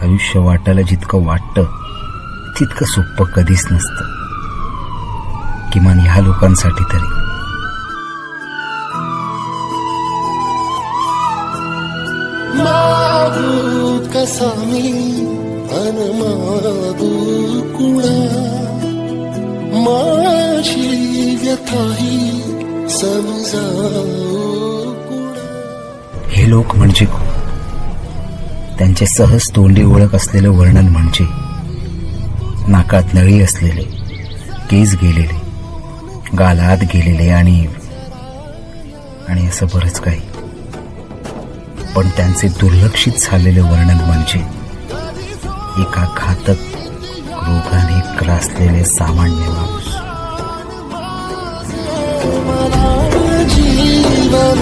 आयुष्य वाटायला जितकं वाटतं तितकं सोपं कधीच नसतं, किमान ह्या लोकांसाठी तरी. मागू कसा मी अन मागू कुणा, माझी व्यथाही समजावू कुणा. हे लोक म्हणजे कोण? त्यांचे सहज तोंडी ओळख असलेलं वर्णन म्हणजे नाकात नळी असलेले, केस गेलेले, गालात गेलेले आणि असं बरंच काही. पण त्यांचे दुर्लक्षित झालेले वर्णन म्हणजे एका घातक रोगाने ग्रासलेले सामान्य माणूस. जीवन